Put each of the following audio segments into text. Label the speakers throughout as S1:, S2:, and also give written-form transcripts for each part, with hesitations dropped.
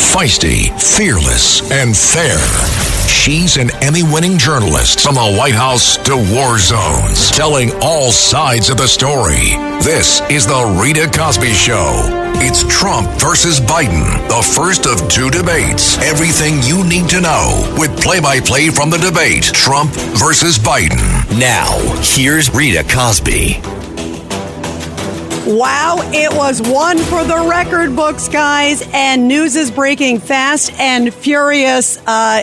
S1: Feisty, fearless, and fair. She's an Emmy-winning journalist from the White House to war zones, telling all sides of the story. This is the Rita Cosby Show. It's Trump versus Biden, the first of two debates. Everything you need to know with play-by-play from the debate, Trump versus Biden. Now, here's Rita Cosby.
S2: Wow, it was one for the record books, guys, and news is breaking fast and furious.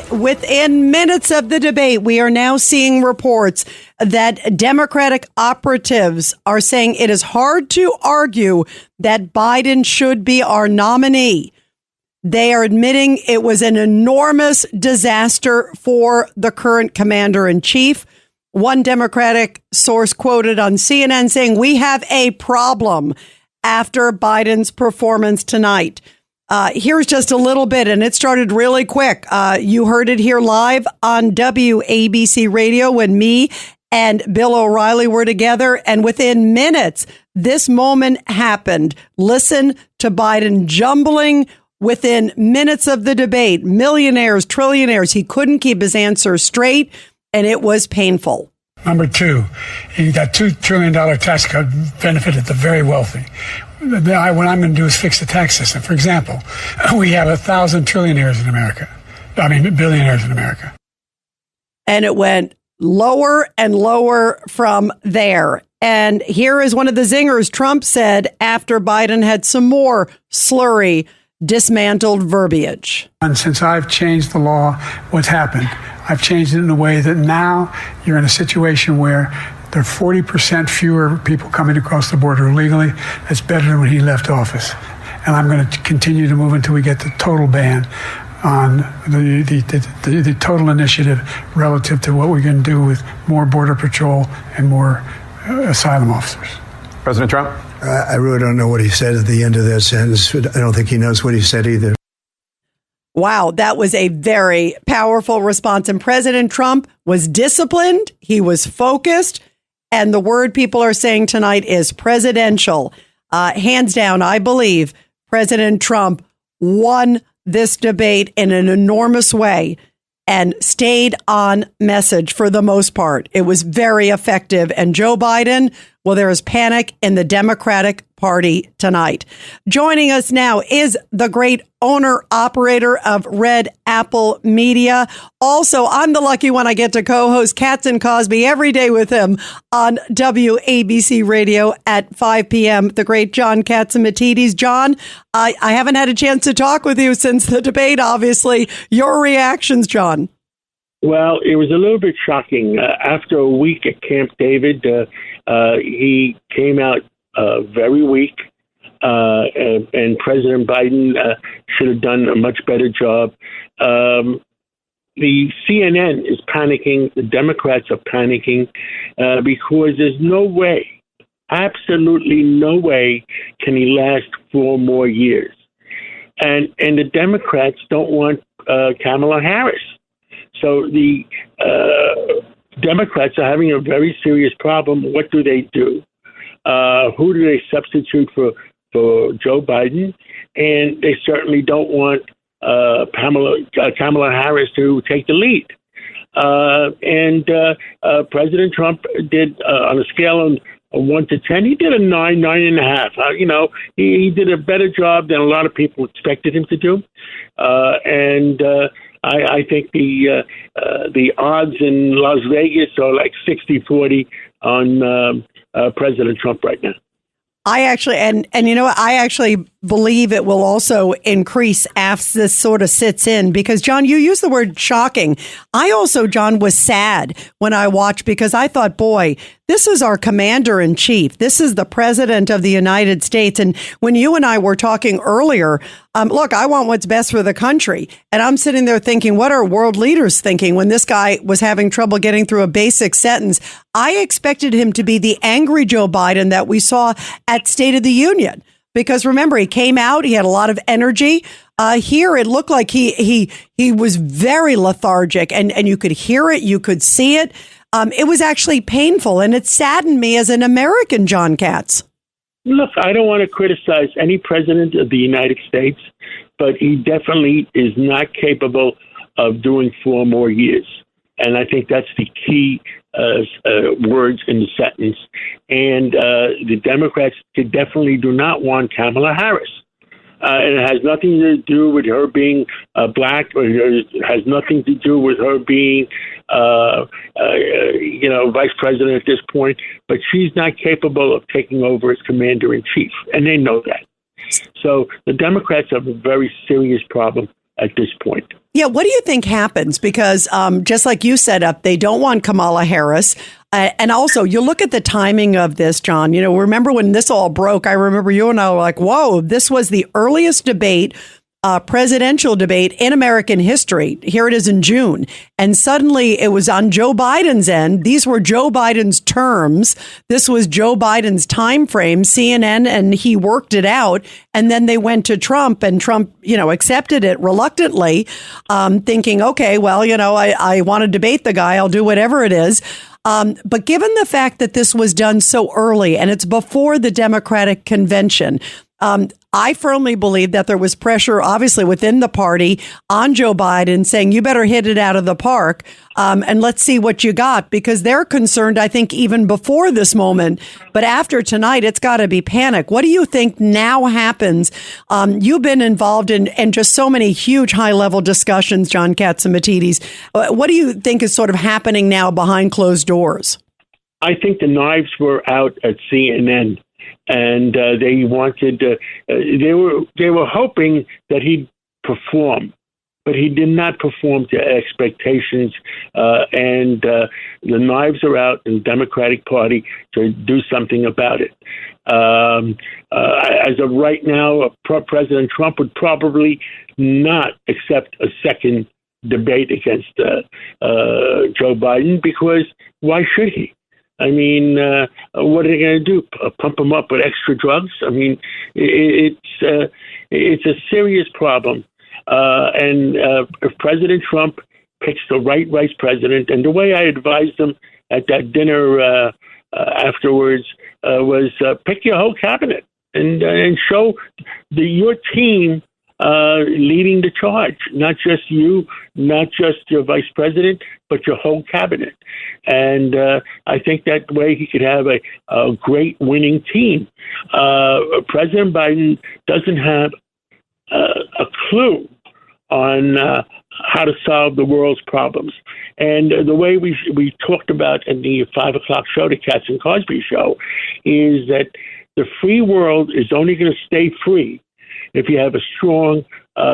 S2: Within minutes of the debate, we are now seeing reports that Democratic operatives are saying it is hard to argue that Biden should be our nominee. They are admitting it was an enormous disaster for the current commander-in-chief. One Democratic source quoted on CNN saying, "We have a problem after Biden's performance tonight." Here's just a little bit, and it started really quick. You heard it here live on WABC Radio when me and Bill O'Reilly were together, and within minutes, this moment happened. Listen to Biden jumbling within minutes of the debate. Millionaires, trillionaires. He couldn't keep his answers straight. And it was painful.
S3: Number two, that $2 trillion tax cut benefited the very wealthy. What I'm going to do is fix the tax system. For example, we have 1,000 trillionaires in America. Billionaires in America. And
S2: it went lower and lower from there. And here is one of the zingers. Trump said after Biden had some more slurry, dismantled verbiage.
S3: And since I've changed the law, what's happened? I've changed it in a way that now you're in a situation where there are 40% fewer people coming across the border illegally. That's better than when he left office. And I'm going to continue to move until we get the total ban on the total initiative relative to what we're going to do with more Border Patrol and more asylum officers.
S4: President Trump?
S5: I really don't know what he said at the end of that sentence. I don't think he knows what he said either.
S2: Wow, that was a very powerful response. And President Trump was disciplined. He was focused. And the word people are saying tonight is presidential. Hands down, I believe President Trump won this debate in an enormous way and stayed on message for the most part. It was very effective. And Joe Biden, well, there is panic in the Democratic Party tonight. Joining us now is the great owner-operator of Red Apple Media. Also, I'm the lucky one. I get to co-host Katz and Cosby every day with him on WABC Radio at 5 p.m. The great John Catsimatidis. John, I haven't had a chance to talk with you since the debate, obviously. Your reactions, John?
S6: Well, it was a little bit shocking. After a week at Camp David, he came out very weak, and President Biden should have done a much better job. The CNN is panicking. The Democrats are panicking because there's no way, absolutely no way, can he last 4 more years. And the Democrats don't want Kamala Harris. So the Democrats are having a very serious problem. What do they do? Who do they substitute for Joe Biden? And they certainly don't want Kamala Harris to take the lead. And President Trump did, on a scale of 1 to 10, he did a 9, 9.5. He did a better job than a lot of people expected him to do. And I think the odds in Las Vegas are like 60-40 on President Trump right now.
S2: I actually, and you know what, I actually believe it will also increase as this sort of sits in, because John, you used the word shocking. I also, John, was sad when I watched, because I thought, boy, this is our commander in chief. This is the president of the United States. And when you and I were talking earlier, look, I want what's best for the country. And I'm sitting there thinking, what are world leaders thinking when this guy was having trouble getting through a basic sentence? I expected him to be the angry Joe Biden that we saw at State of the Union. Because remember, he came out, he had a lot of energy. Here, it looked like he was very lethargic, and you could hear it, you could see it. It was actually painful, and it saddened me as an American, John Katz.
S6: Look, I don't want to criticize any president of the United States, but he definitely is not capable of doing 4 more years. And I think that's the key words in the sentence. And the Democrats definitely do not want Kamala Harris. And it has nothing to do with her being black, or it has nothing to do with her being, vice president at this point. But she's not capable of taking over as commander-in-chief, and they know that. So the Democrats have a very serious problem at this point.
S2: Yeah, what do you think happens? Because just like you set up, they don't want Kamala Harris. And also, you look at the timing of this, John. You know, remember when this all broke? I remember you and I were like, whoa, this was the earliest debate, presidential debate in American history. Here it is in June. And suddenly it was on Joe Biden's end. These were Joe Biden's terms. This was Joe Biden's time frame, CNN, and he worked it out. And then they went to Trump, and Trump, accepted it reluctantly, thinking, okay, well, I want to debate the guy. I'll do whatever it is. But given the fact that this was done so early and it's before the Democratic convention, I firmly believe that there was pressure, obviously, within the party on Joe Biden saying, you better hit it out of the park and let's see what you got, because they're concerned, I think, even before this moment. But after tonight, it's got to be panic. What do you think now happens? You've been involved in just so many huge high level discussions, John Catsimatidis. What do you think is sort of happening now behind closed doors?
S6: I think the knives were out at CNN. And they wanted, they were hoping that he'd perform, but he did not perform to expectations. And the knives are out in the Democratic Party to do something about it. As of right now, President Trump would probably not accept a second debate against Joe Biden, because why should he? I mean, what are they going to do? Pump him up with extra drugs? I mean, it's a serious problem. And if President Trump picks the right vice president, and the way I advised him at that dinner afterwards was pick your whole cabinet and show your team leading the charge, not just you, not just your vice president, but your whole cabinet. And I think that way he could have a great winning team. President Biden doesn't have a clue on how to solve the world's problems. And the way we talked about in the 5 o'clock show, the Cats and Cosby Show, is that the free world is only going to stay free if you have a strong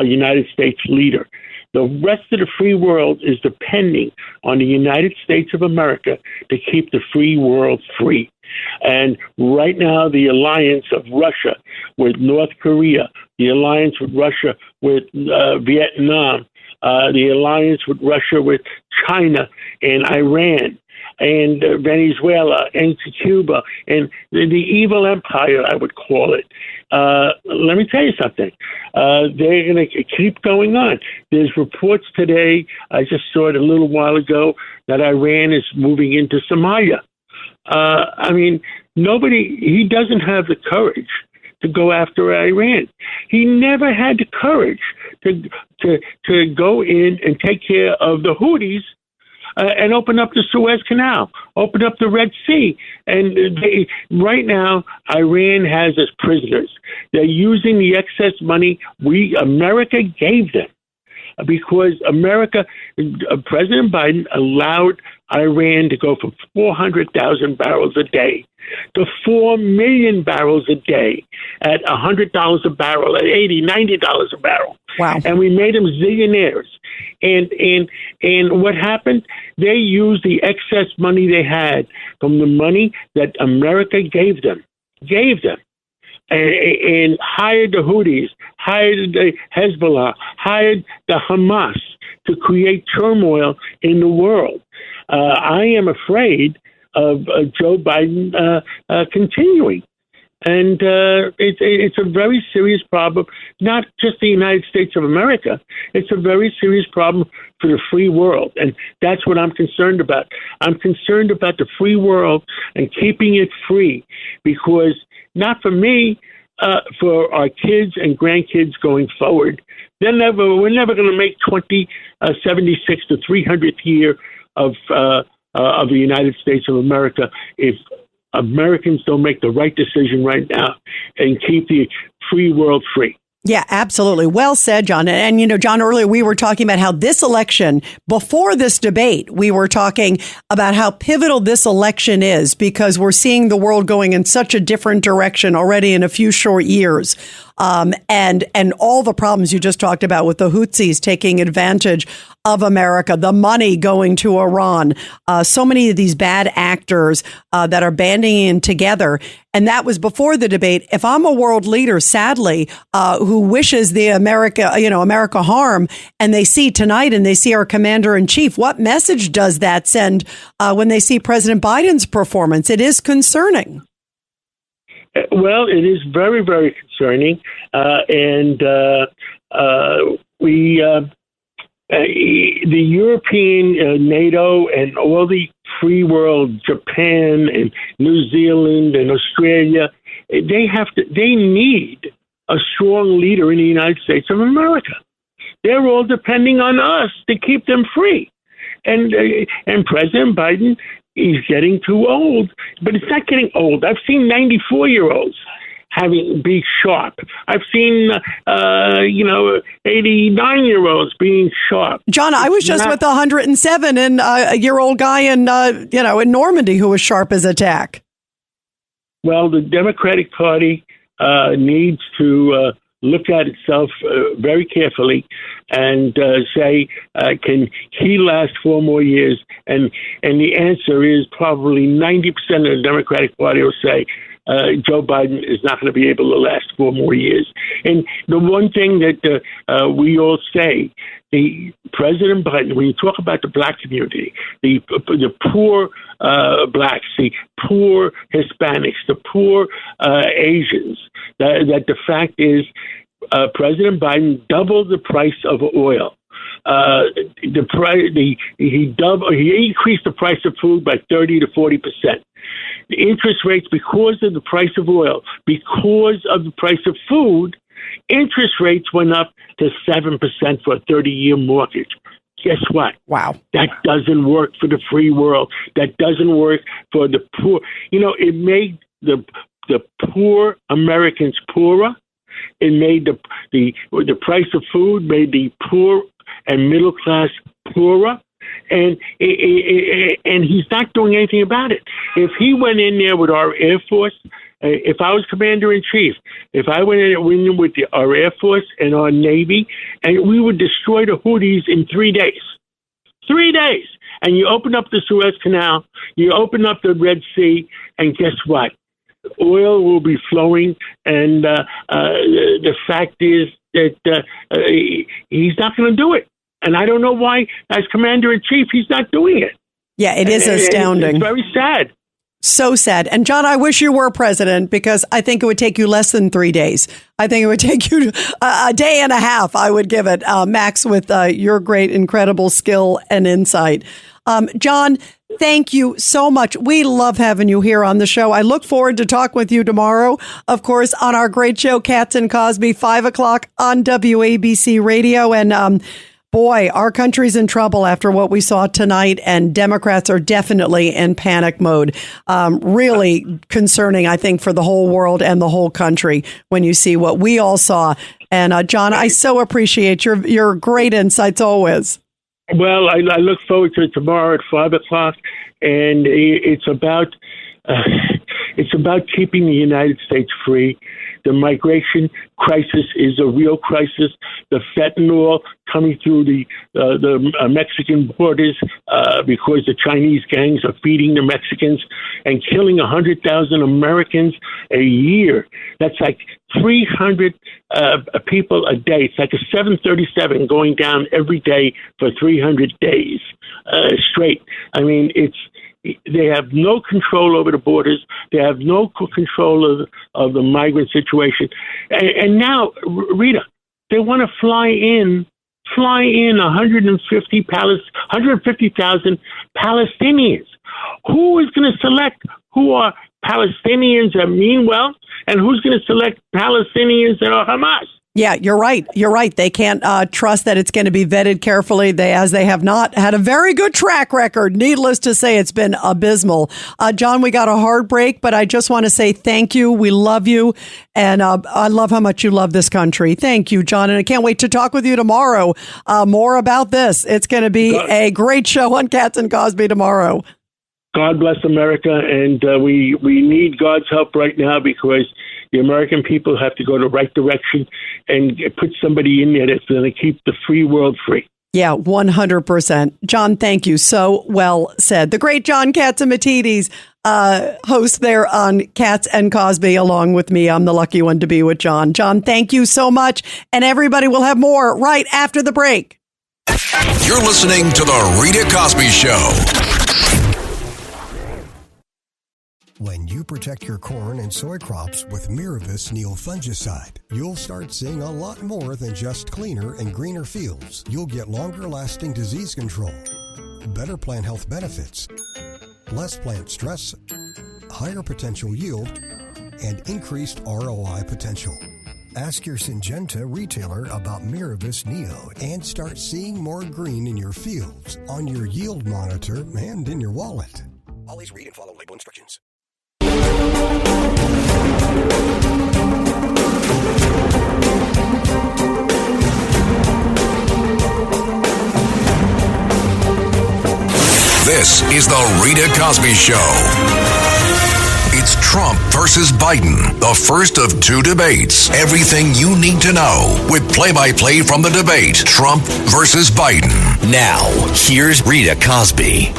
S6: United States leader. The rest of the free world is depending on the United States of America to keep the free world free. And right now, the alliance of Russia with North Korea, the alliance with Russia with Vietnam, the alliance with Russia with China and Iran, and Venezuela, and Cuba, and the evil empire, I would call it. Let me tell you something. They're going to keep going on. There's reports today, I just saw it a little while ago, that Iran is moving into Somalia. I mean, he doesn't have the courage to go after Iran. He never had the courage to go in and take care of the Houthis and open up the Suez Canal, open up the Red Sea. And right now, Iran has us prisoners. They're using the excess money America gave them, because President Biden allowed Iran to go from 400,000 barrels a day to 4 million barrels a day at $100 a barrel, at $80, $90 a barrel.
S2: Wow.
S6: And we made them zillionaires. And what happened? They used the excess money they had from the money that America gave them, and hired the Houthis, hired the Hezbollah, hired the Hamas to create turmoil in the world. I am afraid of Joe Biden continuing. And it's a very serious problem, not just the United States of America. It's a very serious problem for the free world. And that's what I'm concerned about. I'm concerned about the free world and keeping it free, because not for me, for our kids and grandkids going forward. We're never going to make 2076 the 300th year of the United States of America if Americans don't make the right decision right now and keep the free world free.
S2: Yeah, absolutely. Well said, John. And, you know, John, earlier we were talking about how this election, before this debate, we were talking about how pivotal this election is because we're seeing the world going in such a different direction already in a few short years. And all the problems you just talked about with the Houthis taking advantage of America, the money going to Iran, so many of these bad actors that are banding in together. And that was before the debate. If I'm a world leader, sadly, who wishes the America harm, and they see tonight and they see our commander in chief, what message does that send when they see President Biden's performance? It is concerning.
S6: Well, it is very, very concerning. The European NATO and all the free world, Japan and New Zealand and Australia, they need a strong leader in the United States of America. They're all depending on us to keep them free. And President Biden, he's getting too old, but it's not getting old. I've seen 94-year-olds be sharp. I've seen, 89-year-olds being sharp.
S2: John, I was just with a 107 and a year-old guy in Normandy who was sharp as a tack.
S6: Well, the Democratic Party needs to look at itself very carefully and say, can he last 4 more years? And the answer is probably 90% of the Democratic Party will say Joe Biden is not going to be able to last 4 more years. And the one thing that we all say, the President Biden, when you talk about the black community, the poor blacks, the poor Hispanics, the poor Asians, that the fact is President Biden doubled the price of oil. He increased the price of food by 30 to 40%. The interest rates, because of the price of oil, because of the price of food, interest rates went up to 7% for a 30-year mortgage. Guess what?
S2: Wow.
S6: That doesn't work for the free world. That doesn't work for the poor. You know, it made the poor Americans poorer. It made the price of food made the poor and middle class poorer. And he's not doing anything about it. If he went in there with our Air Force, if I was Commander-in-Chief, if I went in with our Air Force and our Navy, and we would destroy the Houthis in 3 days. 3 days. And you open up the Suez Canal, you open up the Red Sea, and guess what? Oil will be flowing, and the fact is that he's not going to do it. And I don't know why, as Commander-in-Chief, he's not doing it.
S2: Yeah, it is astounding.
S6: It's very sad.
S2: So sad. And John, I wish you were president because I think it would take you less than 3 days. I think it would take you a day and a half, I would give it, Max, with your great, incredible skill and insight. John, thank you so much. We love having you here on the show. I look forward to talking with you tomorrow, of course, on our great show, Cats and Cosby, 5 o'clock on WABC Radio. And boy, our country's in trouble after what we saw tonight, and Democrats are definitely in panic mode. Really concerning, I think, for the whole world and the whole country when you see what we all saw. And John, I so appreciate your great insights always.
S6: Well, I look forward to it tomorrow at 5 o'clock, and it's about keeping the United States free. The migration crisis is a real crisis. The fentanyl coming through the Mexican borders because the Chinese gangs are feeding the Mexicans and killing 100,000 Americans a year. That's like 300 people a day. It's like a 737 going down every day for 300 days straight. I mean, they have no control over the borders. They have no control of the migrant situation. And now, Rita, they want to fly in 150,000 Palestinians. Who is going to select who are Palestinians that mean well, and who's going to select Palestinians that are Hamas?
S2: Yeah, you're right. You're right. They can't trust that it's going to be vetted carefully. They have not had a very good track record. Needless to say, it's been abysmal. John, we got a hard break, but I just want to say thank you. We love you. And I love how much you love this country. Thank you, John. And I can't wait to talk with you tomorrow more about this. It's going to be a great show on Cats and Cosby tomorrow.
S6: God bless America. And we need God's help right now, because the American people have to go the right direction and put somebody in there that's going to keep the free world free.
S2: Yeah, 100%. John, thank you. So well said. The great John Catsimatidis, host there on Cats and Cosby, along with me. I'm the lucky one to be with John. John, thank you so much. And everybody will have more right after the break.
S1: You're listening to The Rita Cosby Show.
S4: When you protect your corn and soy crops with Miravis Neal fungicide, you'll start seeing a lot more than just cleaner and greener fields. You'll get longer-lasting disease control, better plant health benefits, less plant stress, higher potential yield, and increased ROI potential. Ask your Syngenta retailer about Miravis Neo and start seeing more green in your fields, on your yield monitor, and in your wallet. Always read and follow label instructions.
S1: This is The Rita Cosby Show. It's Trump versus Biden, the first of two debates. Everything you need to know with play-by-play from the debate, Trump versus Biden.
S7: Now, here's Rita Cosby.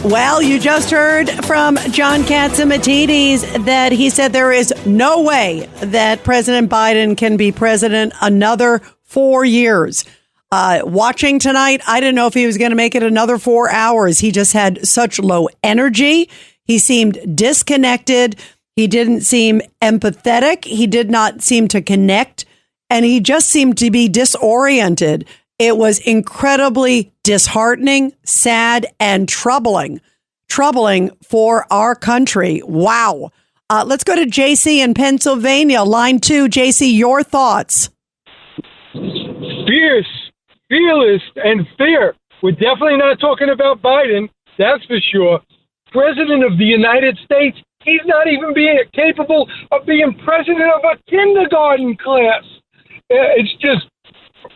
S2: Well, you just heard from John Catsimatidis that he said there is no way that President Biden can be president another 4 years. Watching tonight, I didn't know if he was going to make it another 4 hours. He just had such low energy. He seemed disconnected. He didn't seem empathetic. He did not seem to connect. And he just seemed to be disoriented. It was incredibly disheartening, sad, and troubling for our country. Wow. Let's go to JC in Pennsylvania. Line 2. JC, your thoughts.
S8: Fierce, fearless, and fair. We're definitely not talking about Biden. That's for sure. President of the United States. He's not even being capable of being president of a kindergarten class. It's just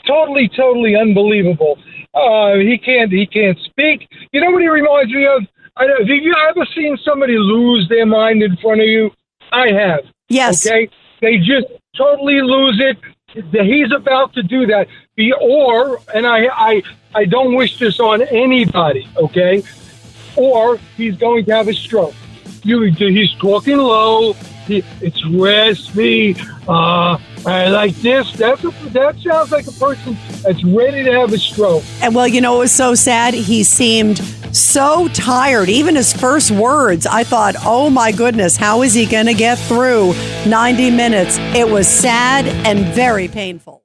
S8: totally unbelievable. He can't speak. You know what he reminds me of? Have you ever seen somebody lose their mind in front of you? I have.
S2: Yes.
S8: Okay. They just totally lose it. He's about to do that. And I don't wish this on anybody. Okay. Or he's going to have a stroke. He's talking low. It's raspy. Like this. That sounds like a person that's ready to have a stroke.
S2: And well, you know, it was so sad. He seemed so tired. Even his first words, I thought, oh my goodness, how is he going to get through 90 minutes? It was sad and very painful.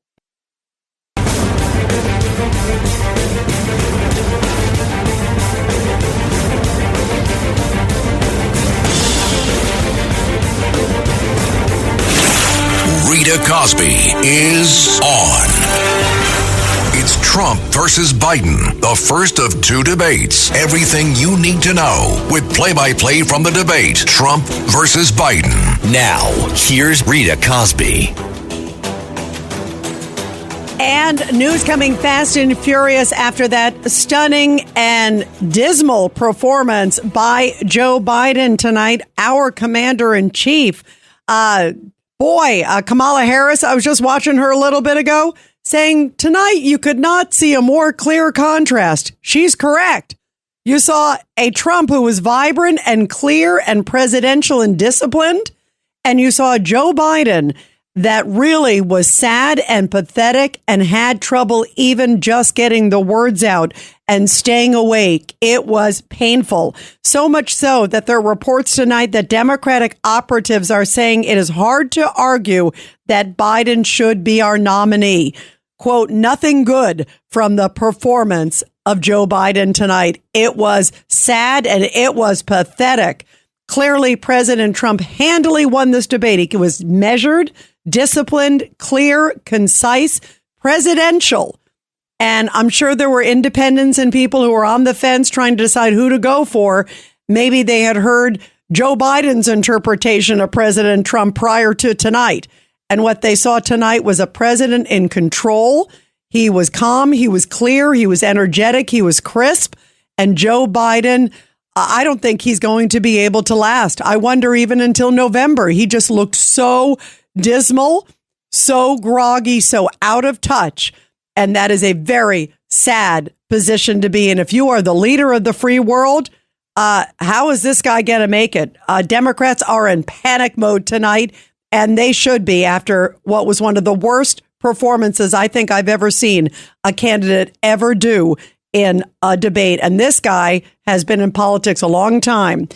S1: Rita Cosby is on. It's Trump versus Biden, the first of two debates. Everything you need to know with play-by-play from the debate, Trump versus Biden.
S7: Now, here's Rita Cosby.
S2: And news coming fast and furious after that stunning and dismal performance by Joe Biden tonight, our commander-in-chief. Kamala Harris, I was just watching her a little bit ago, saying tonight you could not see a more clear contrast. She's correct. You saw a Trump who was vibrant and clear and presidential and disciplined, and you saw Joe Biden that really was sad and pathetic and had trouble even just getting the words out and staying awake. It was painful. So much so that there are reports tonight that Democratic operatives are saying it is hard to argue that Biden should be our nominee. Quote, nothing good from the performance of Joe Biden tonight. It was sad and it was pathetic. Clearly, President Trump handily won this debate. He was measured, disciplined, clear, concise, presidential. And I'm sure there were independents and people who were on the fence trying to decide who to go for. Maybe they had heard Joe Biden's interpretation of President Trump prior to tonight. And what they saw tonight was a president in control. He was calm. He was clear. He was energetic. He was crisp. And Joe Biden, I don't think he's going to be able to last. I wonder even until November. He just looked so dismal, so groggy, so out of touch. And that is a very sad position to be in. If you are the leader of the free world, how is this guy going to make it? Democrats are in panic mode tonight, and they should be after what was one of the worst performances I think I've ever seen a candidate ever do in a debate. And this guy has been in politics a long time.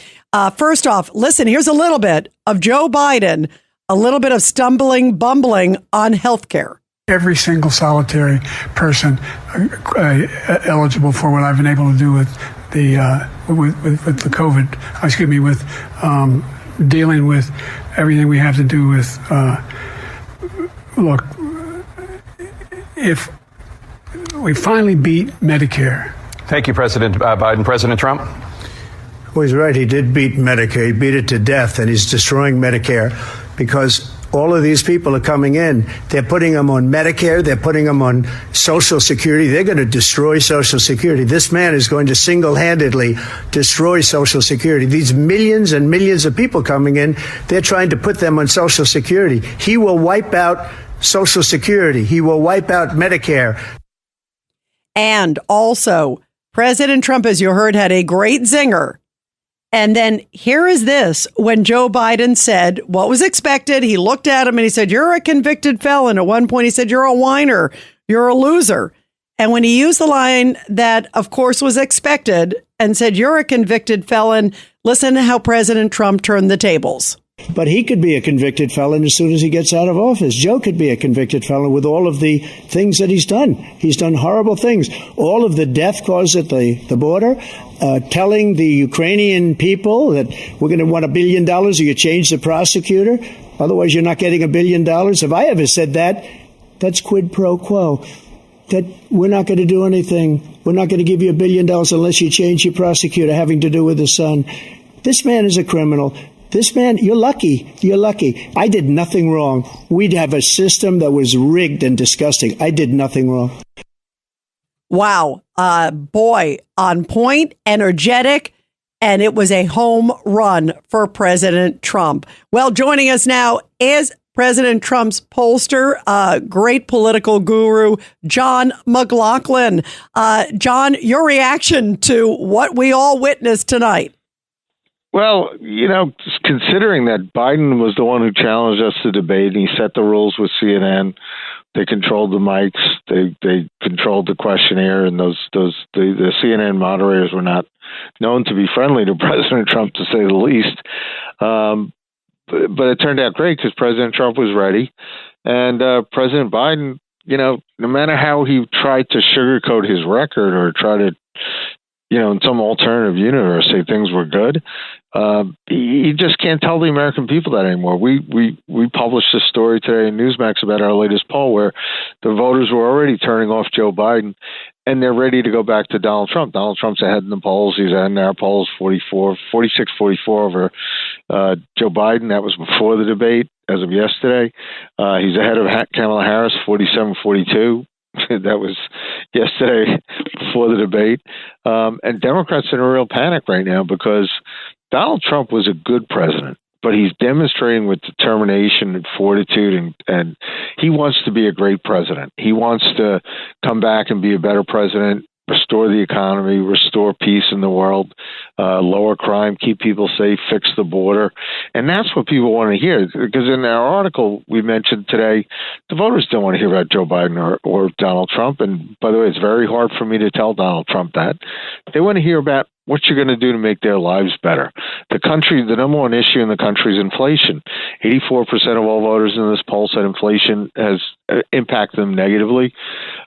S2: First off, listen, here's a little bit of Joe Biden, a little bit of stumbling, bumbling on healthcare.
S3: Every single solitary person eligible for what I've been able to do with the COVID, with dealing with everything we have to do with, look, if we finally beat Medicare.
S9: Thank you, President Biden. President Trump?
S5: Well, he's right. He did beat Medicare. He beat it to death, and he's destroying Medicare because all of these people are coming in. They're putting them on Medicare. They're putting them on Social Security. They're going to destroy Social Security. This man is going to single-handedly destroy Social Security. These millions and millions of people coming in, they're trying to put them on Social Security. He will wipe out Social Security. He will wipe out Medicare.
S2: And also, President Trump, as you heard, had a great zinger. And then here is this, when Joe Biden said what was expected, he looked at him and he said, "You're a convicted felon." At one point, he said, "You're a whiner. You're a loser." And when he used the line that, of course, was expected and said, "You're a convicted felon," listen to how President Trump turned the tables.
S5: But he could be a convicted felon as soon as he gets out of office. Joe could be a convicted felon with all of the things that he's done. He's done horrible things. All of the death caused at the border, telling the Ukrainian people that we're going to want $1 billion or you change the prosecutor. Otherwise, you're not getting $1 billion. If I ever said that, that's quid pro quo. That we're not going to do anything. We're not going to give you $1 billion unless you change your prosecutor having to do with the son. This man is a criminal. This man, you're lucky. You're lucky. I did nothing wrong. We'd have a system that was rigged and disgusting. I did nothing wrong.
S2: Wow. Boy, on point, energetic, and it was a home run for President Trump. Well, joining us now is President Trump's pollster, great political guru, John McLaughlin. John, your reaction to what we all witnessed tonight?
S10: Well, considering that Biden was the one who challenged us to debate, and he set the rules with CNN, they controlled the mics, they controlled the questionnaire, and the CNN moderators were not known to be friendly to President Trump, to say the least. But it turned out great because President Trump was ready, and President Biden, no matter how he tried to sugarcoat his record or try to, in some alternative universe, say things were good. He just can't tell the American people that anymore. We published a story today in Newsmax about our latest poll where the voters were already turning off Joe Biden and they're ready to go back to Donald Trump. Donald Trump's ahead in the polls. He's ahead in our polls, 46-44 over Joe Biden. That was before the debate as of yesterday. He's ahead of Kamala Harris, 47-42. That was yesterday before the debate. And Democrats are in a real panic right now because Donald Trump was a good president, but he's demonstrating with determination and fortitude, and he wants to be a great president. He wants to come back and be a better president, restore the economy, restore peace in the world, lower crime, keep people safe, fix the border. And that's what people want to hear. Because in our article we mentioned today, the voters don't want to hear about Joe Biden or Donald Trump. And by the way, it's very hard for me to tell Donald Trump that. They want to hear about what you're going to do to make their lives better. The number one issue in the country is inflation. 84% of all voters in this poll said inflation has impacted them negatively.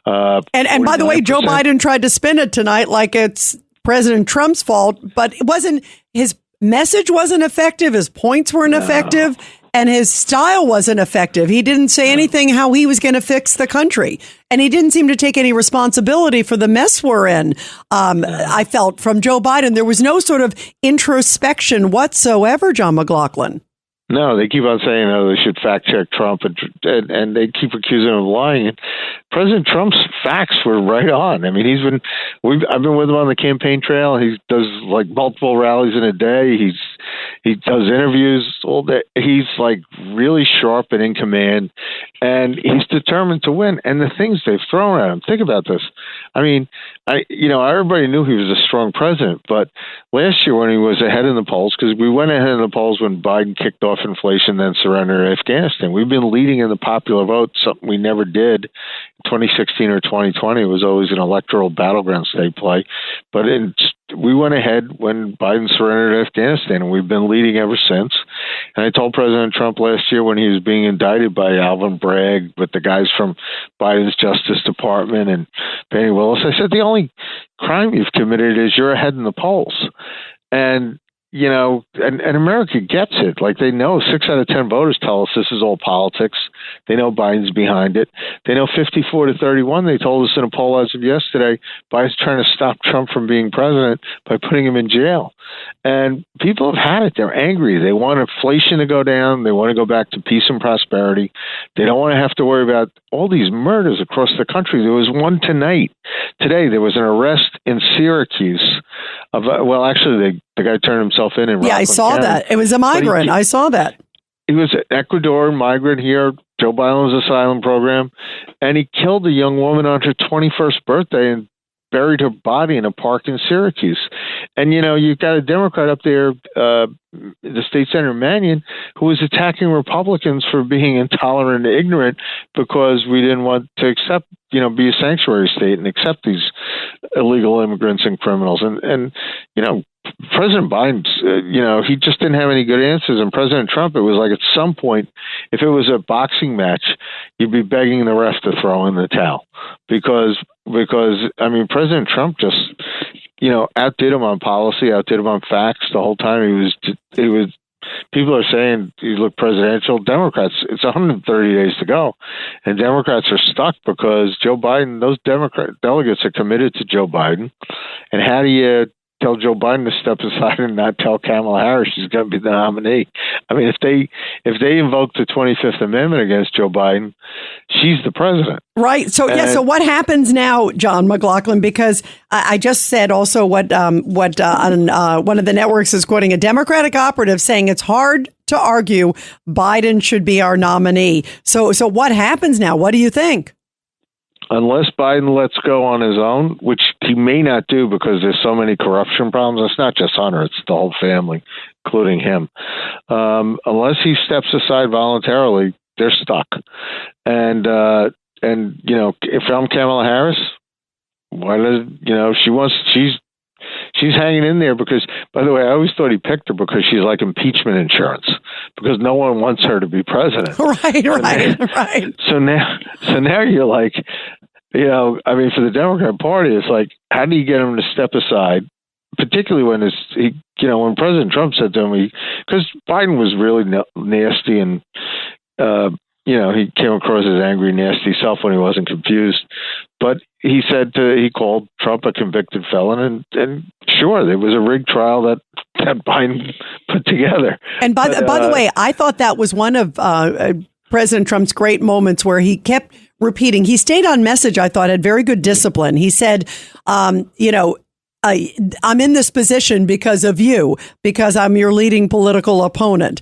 S2: And by the way, Joe Biden tried to spin it tonight like it's President Trump's fault, but it wasn't his message wasn't effective. His points weren't effective. And his style wasn't effective. He didn't say anything how he was going to fix the country. And he didn't seem to take any responsibility for the mess we're in. I felt from Joe Biden, there was no sort of introspection whatsoever, John McLaughlin.
S10: No, they keep on saying, oh, they should fact check Trump, and they keep accusing him of lying. And President Trump's facts were right on. I mean, I've been with him on the campaign trail. He does like multiple rallies in a day. He does interviews all day. He's like really sharp and in command, and he's determined to win. And the things they've thrown at him, think about this. I mean, everybody knew he was a strong president, but last year when he was ahead in the polls, because we went ahead in the polls when Biden kicked off inflation, then surrendered Afghanistan. We've been leading in the popular vote, something we never did in 2016 or 2020. It was always an electoral battleground state play. But we went ahead when Biden surrendered Afghanistan, and we've been leading ever since. And I told President Trump last year when he was being indicted by Alvin Bragg with the guys from Biden's Justice Department and Fani Willis, I said, the only crime you've committed is you're ahead in the polls. And and America gets it. Like, they know 6 out of 10 voters tell us this is all politics. They know Biden's behind it. They know 54-31. They told us in a poll as of yesterday, Biden's trying to stop Trump from being president by putting him in jail. And people have had it. They're angry. They want inflation to go down. They want to go back to peace and prosperity. They don't want to have to worry about all these murders across the country. There was one tonight. Today, there was an arrest in Syracuse of, actually, the guy turned himself in. Yeah,
S2: I saw that. It was a migrant. I saw that.
S10: He was an Ecuadorian migrant here, Joe Biden's asylum program, and he killed a young woman on her 21st birthday and buried her body in a park in Syracuse. And, you've got a Democrat up there, the state senator Mannion, who was attacking Republicans for being intolerant and ignorant because we didn't want to accept, be a sanctuary state and accept these illegal immigrants and criminals. And President Biden, he just didn't have any good answers. And President Trump, it was like at some point, if it was a boxing match, you'd be begging the ref to throw in the towel because President Trump just, outdid him on policy, outdid him on facts the whole time. He was. People are saying he looked presidential. Democrats, it's 130 days to go, and Democrats are stuck because Joe Biden, those Democrat delegates are committed to Joe Biden. And how do you tell Joe Biden to step aside and not tell Kamala Harris she's going to be the nominee? I mean, if they invoke the 25th Amendment against Joe Biden, she's the president.
S2: Right. So, so what happens now, John McLaughlin? Because I just said also what on one of the networks is quoting a Democratic operative saying it's hard to argue Biden should be our nominee. So what happens now? What do you think?
S10: Unless Biden lets go on his own, which he may not do because there's so many corruption problems. It's not just Hunter, it's the whole family, including him. Unless he steps aside voluntarily, they're stuck. And if I'm Kamala Harris, she's hanging in there because, by the way, I always thought he picked her because she's like impeachment insurance, because no one wants her to be president.
S2: Right.
S10: So now you're like, for the Democrat Party, it's like, how do you get him to step aside? Particularly when when President Trump said to him, because Biden was really nasty and, he came across as angry, nasty self when he wasn't confused. But he called Trump a convicted felon, and sure, there was a rigged trial that Biden put together.
S2: And by the way, I thought that was one of President Trump's great moments where he kept repeating. He stayed on message, I thought, had very good discipline. He said, I'm in this position because of you, because I'm your leading political opponent.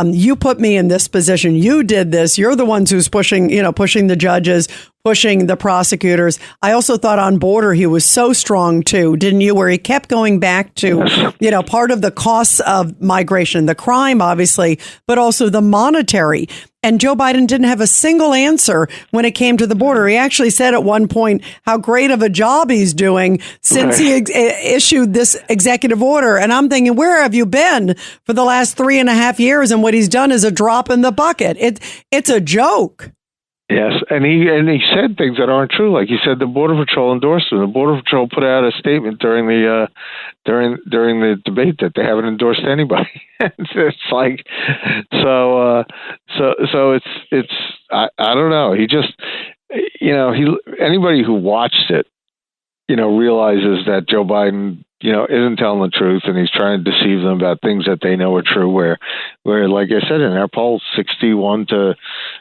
S2: You put me in this position. You did this. You're the ones who's pushing the judges, pushing the prosecutors. I also thought on border, he was so strong too, didn't you? Where he kept going back to, part of the costs of migration, the crime, obviously, but also the monetary. And Joe Biden didn't have a single answer when it came to the border. He actually said at one point how great of a job he's doing since he issued this executive order. And I'm thinking, where have you been for the last 3.5 years? And what he's done is a drop in the bucket. It's a joke.
S10: Yes, and he said things that aren't true. Like he said, the Border Patrol endorsed him. The Border Patrol put out a statement during the debate that they haven't endorsed anybody. It's like so it's I don't know. He just anybody who watched it, realizes that Joe Biden, isn't telling the truth, and he's trying to deceive them about things that they know are true. Where, like I said, in our poll, 61 to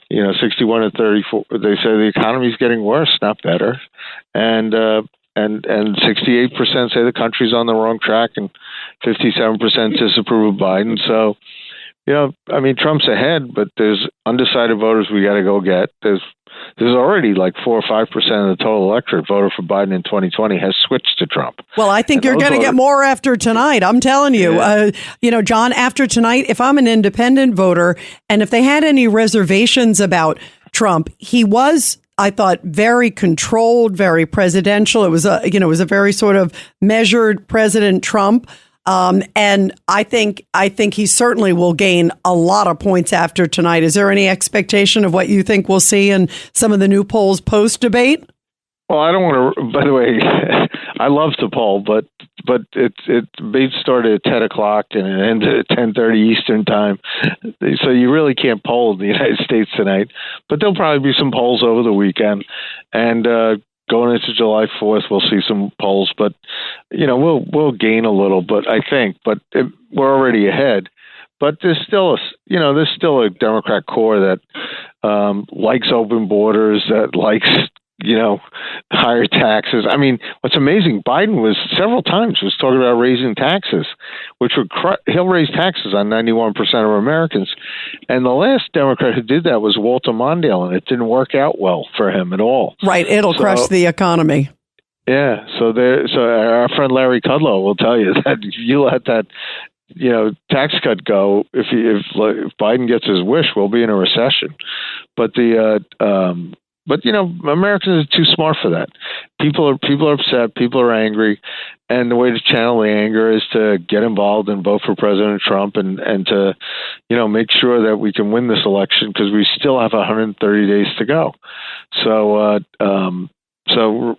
S10: 34, they say the economy's getting worse, not better, and 68% say the country's on the wrong track, and 57% disapprove of Biden. So, Trump's ahead, but there's undecided voters we got to go get. There's already like 4 or 5% of the total electorate voted for Biden in 2020 has switched to Trump.
S2: Well, I think you're going to get more after tonight. I'm telling you, John, after tonight, if I'm an independent voter and if they had any reservations about Trump, he was, I thought, very controlled, very presidential. It was a very sort of measured President Trump. And I think he certainly will gain a lot of points after tonight. Is there any expectation of what you think we'll see in some of the new polls post debate?
S10: Well, I don't want to. By the way, I love to poll, but debates started at 10 o'clock and it ended at 10:30 Eastern time, so you really can't poll in the United States tonight. But there'll probably be some polls over the weekend, and going into July 4th, we'll see some polls, but we'll gain a little, but I think, we're already ahead. But there's still a Democrat core that likes open borders, that likes higher taxes. I mean, what's amazing, Biden was several times talking about raising taxes, which he'll raise taxes on 91% of Americans. And the last Democrat who did that was Walter Mondale, and it didn't work out well for him at all.
S2: Right. It'll crush the economy.
S10: Yeah. So our friend Larry Kudlow will tell you that if you let that tax cut go, if Biden gets his wish, we'll be in a recession. But Americans are too smart for that. People are upset. People are angry, and the way to channel the anger is to get involved and vote for President Trump, and to make sure that we can win this election, because we still have 130 days to go. So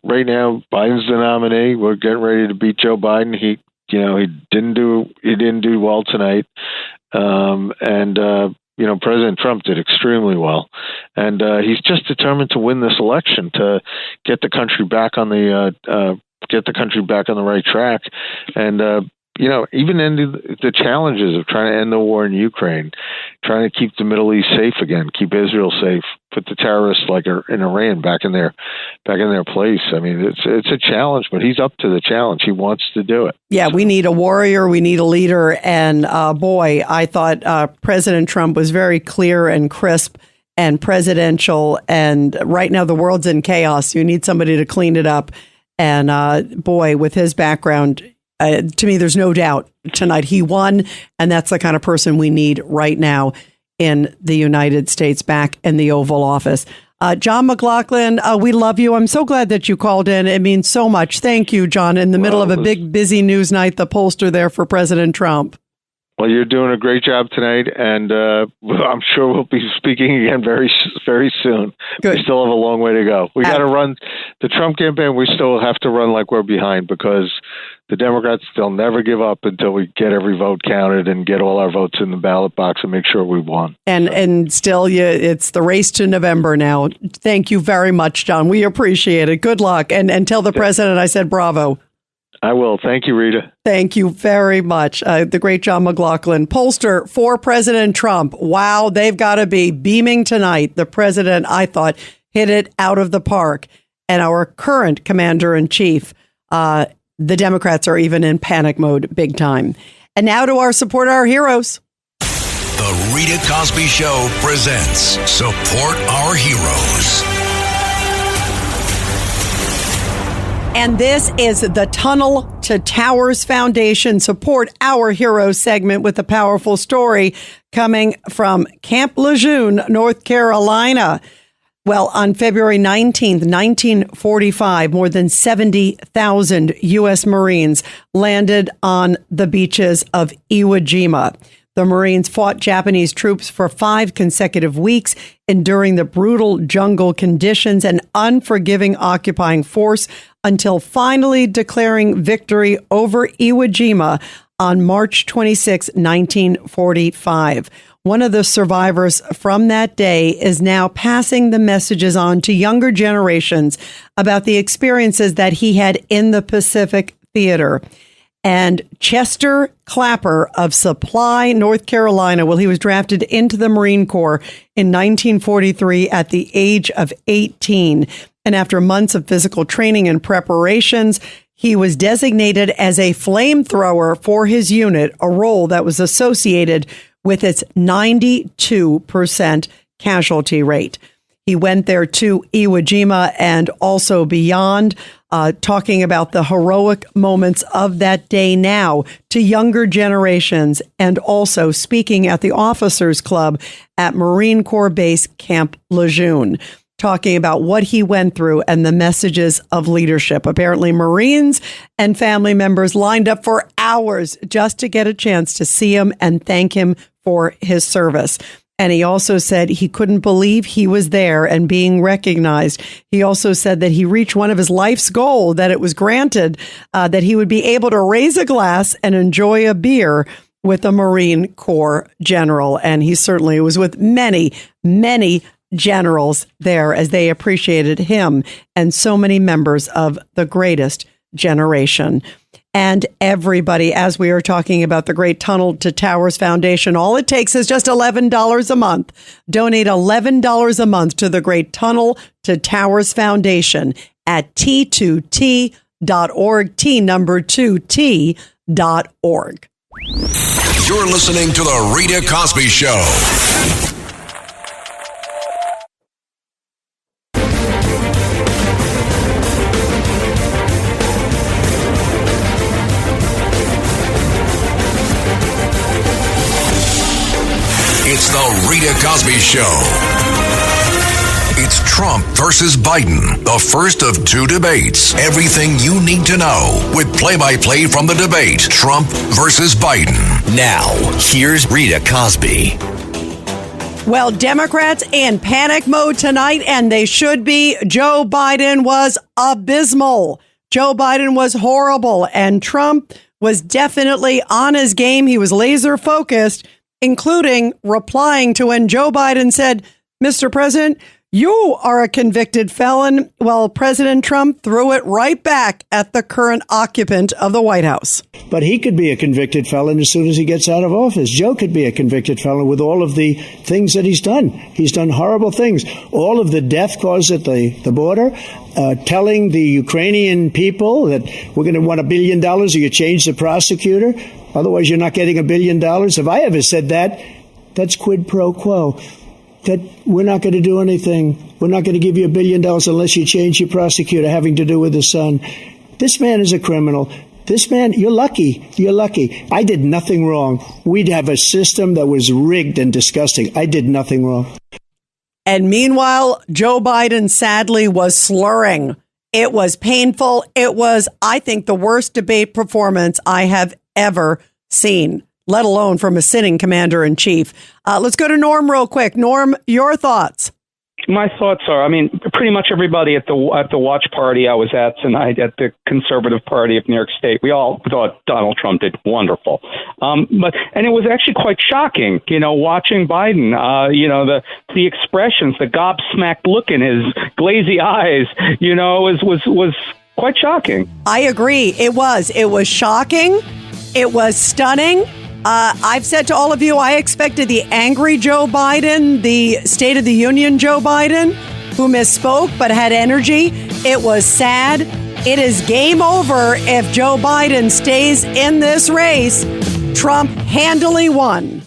S10: right now, Biden's the nominee. We're getting ready to beat Joe Biden. He didn't do well tonight, President Trump did extremely well, and he's just determined to win this election, to get the country back on the right track, and even end the challenges of trying to end the war in Ukraine, trying to keep the Middle East safe again, keep Israel safe, put the terrorists like in Iran back in their place. I mean, it's a challenge, but he's up to the challenge. He wants to do it.
S2: Yeah, we need a warrior. We need a leader. And boy, I thought President Trump was very clear and crisp and presidential. And right now, the world's in chaos. You need somebody to clean it up. And boy, with his background, to me, there's no doubt tonight he won. And that's the kind of person we need right now in the United States, back in the Oval Office. John McLaughlin, we love you. I'm so glad that you called in. It means so much. Thank you, John. In the middle of a big, busy news night, the pollster there for President Trump.
S10: Well, you're doing a great job tonight, and I'm sure we'll be speaking again very, very soon.
S2: Good.
S10: We still have a long way to go. We got to run the Trump campaign. We still have to run like we're behind, because the Democrats, they'll never give up until we get every vote counted and get all our votes in the ballot box and make sure we won. And
S2: still, it's the race to November now. Thank you very much, John. We appreciate it. Good luck. And tell the president I said bravo.
S10: I will. Thank you, Rita.
S2: Thank you very much. The great John McLaughlin, pollster for President Trump. Wow, they've got to be beaming tonight. The president, I thought, hit it out of the park. And our current commander-in-chief, the Democrats are even in panic mode big time. And now to our Support Our Heroes.
S1: The Rita Cosby Show presents Support Our Heroes.
S2: And this is the Tunnel to Towers Foundation Support Our Heroes segment with a powerful story coming from Camp Lejeune, North Carolina. Well, on February 19th, 1945, more than 70,000 U.S. Marines landed on the beaches of Iwo Jima. The Marines fought Japanese troops for 5 consecutive weeks, enduring the brutal jungle conditions and unforgiving occupying force until finally declaring victory over Iwo Jima on March 26, 1945. One of the survivors from that day is now passing the messages on to younger generations about the experiences that he had in the Pacific Theater. And Chester Clapper of Supply, North Carolina, well, he was drafted into the Marine Corps in 1943 at the age of 18. And after months of physical training and preparations, he was designated as a flamethrower for his unit, a role that was associated with its 92% casualty rate. He went there to Iwo Jima and also beyond, talking about the heroic moments of that day now to younger generations, and also speaking at the Officers Club at Marine Corps Base Camp Lejeune, talking about what he went through and the messages of leadership. Apparently, Marines and family members lined up for hours just to get a chance to see him and thank him for his service. And he also said he couldn't believe he was there and being recognized. He also said that he reached one of his life's goals, that it was granted that he would be able to raise a glass and enjoy a beer with a Marine Corps general. And he certainly was with many, many generals there as they appreciated him and so many members of the greatest generation. And everybody, as we are talking about the Great Tunnel to Towers Foundation, all it takes is just $11 a month. Donate $11 a month to the Great Tunnel to Towers Foundation at T2T.org, T number 2T.org.
S1: You're listening to The Rita Cosby Show. It's The Rita Cosby Show. It's Trump versus Biden, the first of 2 debates. Everything you need to know with play-by-play from the debate, Trump versus Biden.
S7: Now, here's Rita Cosby.
S2: Well, Democrats in panic mode tonight, and they should be. Joe Biden was abysmal. Joe Biden was horrible, and Trump was definitely on his game. He was laser focused, including replying to when Joe Biden said, "Mr. President, you are a convicted felon." Well, President Trump threw it right back at the current occupant of the White House.
S5: But he could be a convicted felon as soon as he gets out of office. Joe could be a convicted felon with all of the things that he's done. He's done horrible things. All of the death caused at the border, telling the Ukrainian people that we're going to want $1 billion or you change the prosecutor. Otherwise, you're not getting $1 billion. If I ever said that, that's quid pro quo. That we're not going to do anything. We're not going to give you $1 billion unless you change your prosecutor having to do with his son. This man is a criminal. This man, you're lucky. You're lucky. I did nothing wrong. We'd have a system that was rigged and disgusting. I did nothing wrong.
S2: And meanwhile, Joe Biden sadly was slurring. It was painful. It was, I think, the worst debate performance I have ever seen, let alone from a sitting commander-in-chief. Let's go to Norm real quick. Norm, your thoughts?
S11: My thoughts are, pretty much everybody at the watch party I was at tonight at the Conservative Party of New York State, we all thought Donald Trump did wonderful. And it was actually quite shocking, watching Biden, the expressions, the gobsmacked look in his glazy eyes, was quite shocking. I
S2: agree. It was shocking. It was stunning. I've said to all of you, I expected the angry Joe Biden, the State of the Union Joe Biden, who misspoke but had energy. It was sad. It is game over if Joe Biden stays in this race. Trump handily won.